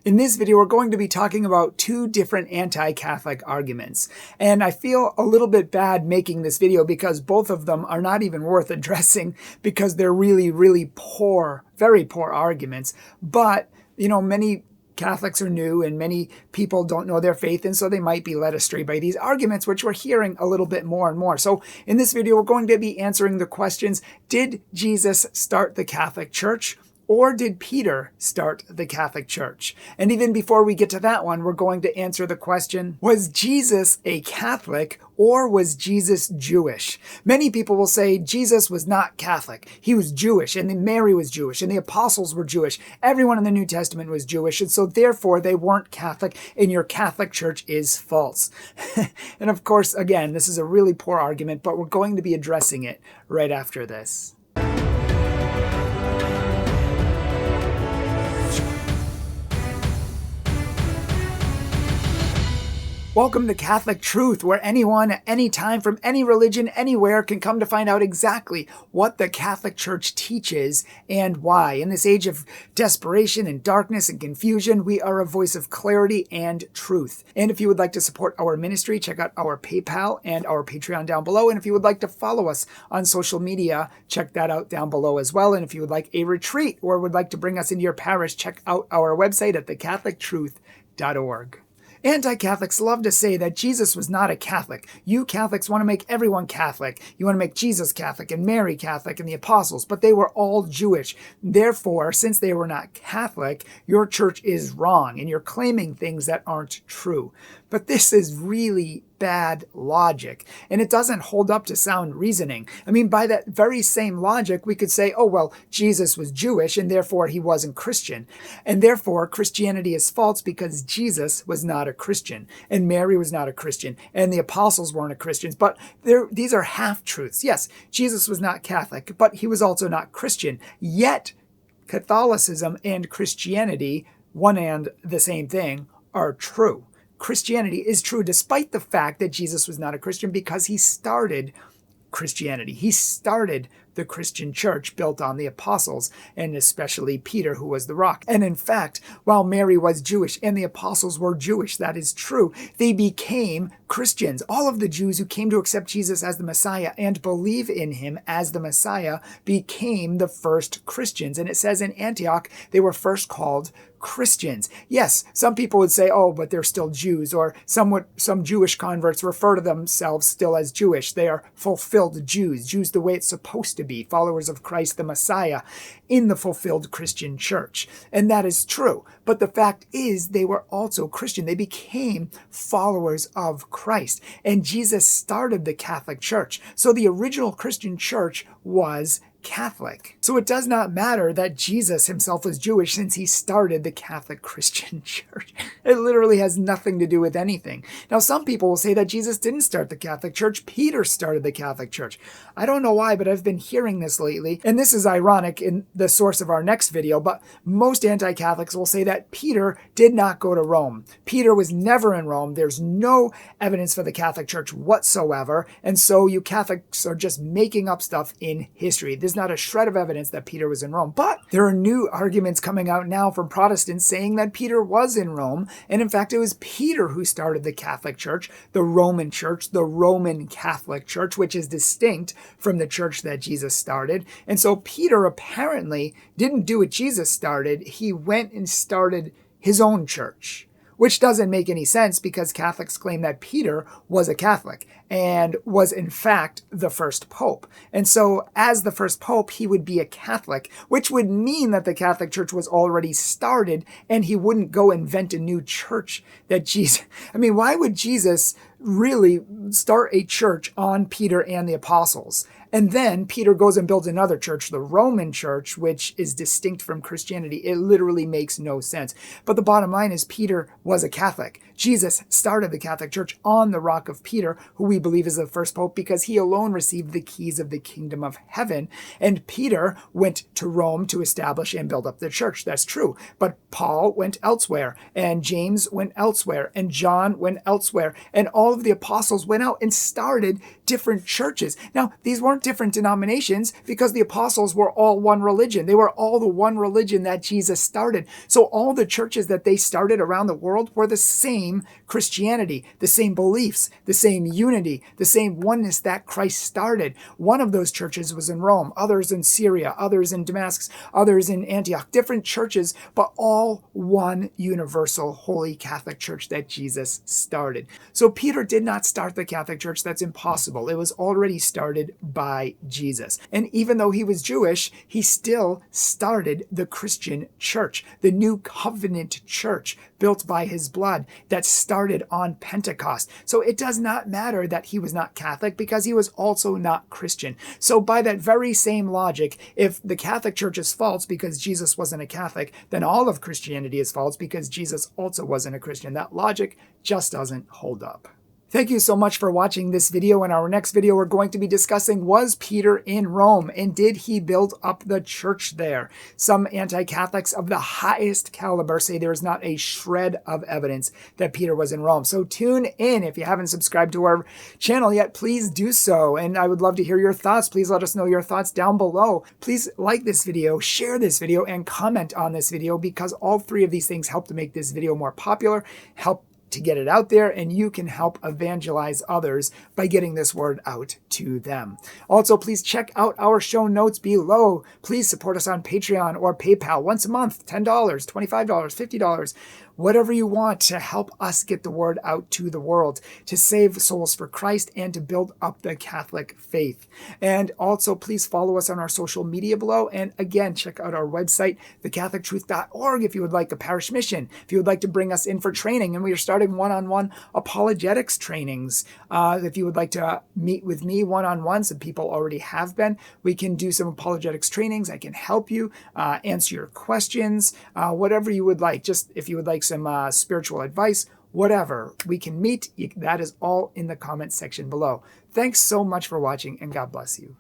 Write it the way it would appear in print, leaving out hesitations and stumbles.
In this video, we're going to be talking about two different anti-Catholic arguments. And I feel a little bit bad making this video because both of them are not even worth addressing because they're really, really poor, very poor arguments. But, many Catholics are new and many people don't know their faith, and so they might be led astray by these arguments, which we're hearing a little bit more and more. So in this video, we're going to be answering the questions, did Jesus start the Catholic Church? Or did Peter start the Catholic Church? And even before we get to that one, we're going to answer the question, was Jesus a Catholic or was Jesus Jewish? Many people will say Jesus was not Catholic. He was Jewish, and then Mary was Jewish, and the apostles were Jewish. Everyone in the New Testament was Jewish, and so therefore they weren't Catholic, and your Catholic Church is false. And of course, again, this is a really poor argument, but we're going to be addressing it right after this. Welcome to Catholic Truth, where anyone at any time from any religion anywhere can come to find out exactly what the Catholic Church teaches and why. In this age of desperation and darkness and confusion, we are a voice of clarity and truth. And if you would like to support our ministry, check out our PayPal and our Patreon down below. And if you would like to follow us on social media, check that out down below as well. And if you would like a retreat or would like to bring us into your parish, check out our website at thecatholictruth.org. Anti-Catholics love to say that Jesus was not a Catholic. You Catholics want to make everyone Catholic. You want to make Jesus Catholic and Mary Catholic and the apostles, but they were all Jewish. Therefore, since they were not Catholic, your church is wrong and you're claiming things that aren't true. But this is really bad logic, and it doesn't hold up to sound reasoning. I mean, by that very same logic, we could say, oh, well, Jesus was Jewish, and therefore he wasn't Christian. And therefore, Christianity is false because Jesus was not a Christian, and Mary was not a Christian, and the apostles weren't Christians. But these are half-truths. Yes, Jesus was not Catholic, but he was also not Christian. Yet, Catholicism and Christianity, one and the same thing, are true. Christianity is true despite the fact that Jesus was not a Christian because he started Christianity. He started the Christian church built on the apostles, and especially Peter, who was the rock. And in fact, while Mary was Jewish and the apostles were Jewish, that is true, they became Christians. All of the Jews who came to accept Jesus as the Messiah and believe in him as the Messiah became the first Christians. And it says in Antioch, they were first called Christians. Yes, some people would say, oh, but they're still Jews, or some Jewish converts refer to themselves still as Jewish. They are fulfilled Jews the way it's supposed to be, followers of Christ the Messiah in the fulfilled Christian church. And that is true. But the fact is, they were also Christian. They became followers of Christ. And Jesus started the Catholic Church. So the original Christian church was Catholic. So it does not matter that Jesus himself was Jewish since he started the Catholic Christian Church. It literally has nothing to do with anything. Now, some people will say that Jesus didn't start the Catholic Church. Peter started the Catholic Church. I don't know why, but I've been hearing this lately. And this is ironic in the source of our next video, but most anti-Catholics will say that Peter did not go to Rome. Peter was never in Rome. There's no evidence for the Catholic Church whatsoever. And so you Catholics are just making up stuff in history. There's not a shred of evidence that Peter was in Rome. But there are new arguments coming out now from Protestants saying that Peter was in Rome. And in fact, it was Peter who started the Catholic Church, the Roman Catholic Church, which is distinct from the church that Jesus started. And so Peter apparently didn't do what Jesus started. He went and started his own church, which doesn't make any sense because Catholics claim that Peter was a Catholic and was in fact the first pope. And so as the first pope, he would be a Catholic, which would mean that the Catholic Church was already started and he wouldn't go invent a new church that Jesus... I mean, why would Jesus really start a church on Peter and the apostles? And then Peter goes and builds another church, the Roman church, which is distinct from Christianity. It literally makes no sense. But the bottom line is Peter was a Catholic. Jesus started the Catholic Church on the rock of Peter, who we believe is the first pope because he alone received the keys of the kingdom of heaven. And Peter went to Rome to establish and build up the church. That's true. But Paul went elsewhere, and James went elsewhere, and John went elsewhere, and all of the apostles went out and started different churches. Now, these weren't different denominations because the apostles were all one religion. They were all the one religion that Jesus started. So all the churches that they started around the world were the same Christianity, the same beliefs, the same unity, the same oneness that Christ started. One of those churches was in Rome, others in Syria, others in Damascus, others in Antioch, different churches, but all one universal Holy Catholic Church that Jesus started. So Peter did not start the Catholic Church. That's impossible. It was already started by Jesus. And even though he was Jewish, he still started the Christian church, the new covenant church built by his blood that started on Pentecost. So it does not matter that he was not Catholic because he was also not Christian. So by that very same logic, if the Catholic Church is false because Jesus wasn't a Catholic, then all of Christianity is false because Jesus also wasn't a Christian. That logic just doesn't hold up. Thank you so much for watching this video. In our next video, we're going to be discussing, was Peter in Rome and did he build up the church there? Some anti-Catholics of the highest caliber say there is not a shred of evidence that Peter was in Rome. So tune in. If you haven't subscribed to our channel yet, please do so. And I would love to hear your thoughts. Please let us know your thoughts down below. Please like this video, share this video, and comment on this video because all three of these things help to make this video more popular, help to get it out there, and you can help evangelize others by getting this word out to them. Also, please check out our show notes below. Please support us on Patreon or PayPal once a month, $10, $25, $50, whatever you want to help us get the word out to the world, to save souls for Christ and to build up the Catholic faith. And also, please follow us on our social media below. And again, check out our website, thecatholictruth.org, if you would like a parish mission, if you would like to bring us in for training. And we are starting one-on-one apologetics trainings. If you would like to meet with me one-on-one, some people already have been, we can do some apologetics trainings. I can help you answer your questions, whatever you would like. Just if you would like some spiritual advice, whatever, we can meet. That is all in the comment section below. Thanks so much for watching, and God bless you.